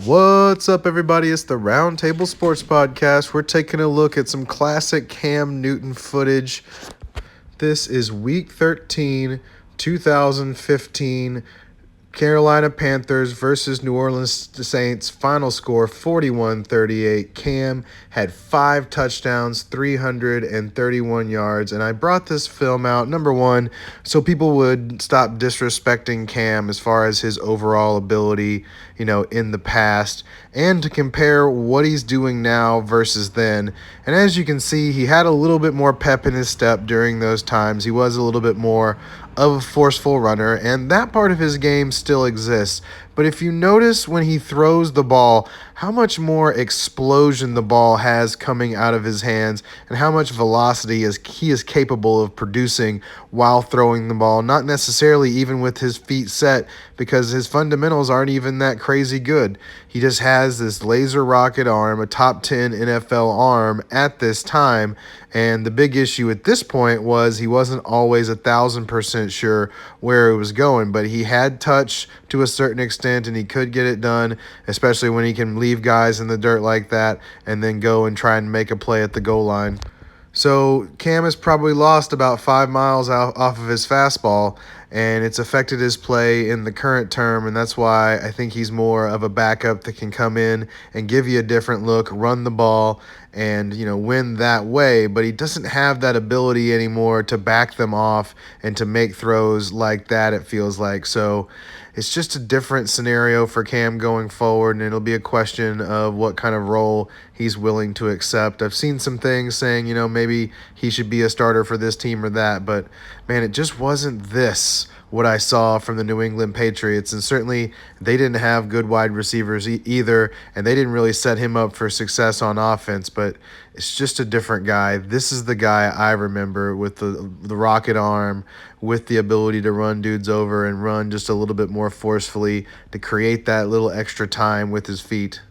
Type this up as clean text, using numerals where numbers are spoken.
What's up, everybody? It's the Roundtable Sports Podcast. We're taking a look at some classic Cam Newton footage. This is Week 13, 2015, Carolina Panthers versus New Orleans Saints. Final score 41-38. Cam had 5 touchdowns, 331 yards, and I brought this film out, number one, so people would stop disrespecting Cam as far as his overall ability, in the past, and to compare what he's doing now versus then. And as you can see, he had a little bit more pep in his step during those times. He was a little bit more of a forceful runner, and that part of his game still exists. But if you notice when he throws the ball, how much more explosion the ball has coming out of his hands and how much velocity he is capable of producing while throwing the ball, not necessarily even with his feet set, because his fundamentals aren't even that crazy good. He just has this laser rocket arm, a top 10 NFL arm at this time, and the big issue at this point was he wasn't always 1,000% sure where it was going, but he had touch to a certain extent and he could get it done, especially when he can leave guys in the dirt like that and then go and try and make a play at the goal line. So Cam has probably lost about 5 miles off of his fastball, and it's affected his play in the current term, and that's why I think he's more of a backup that can come in and give you a different look, run the ball, and win that way. But he doesn't have that ability anymore to back them off and to make throws like that, it feels like. So it's just a different scenario for Cam going forward, and it'll be a question of what kind of role he's willing to accept. I've seen some things saying, maybe he should be a starter for this team or that, but man, it just wasn't what I saw from the New England Patriots, and certainly they didn't have good wide receivers either, and they didn't really set him up for success on offense, but it's just a different guy. This is the guy I remember with the rocket arm, with the ability to run dudes over and run just a little bit more forcefully to create that little extra time with his feet.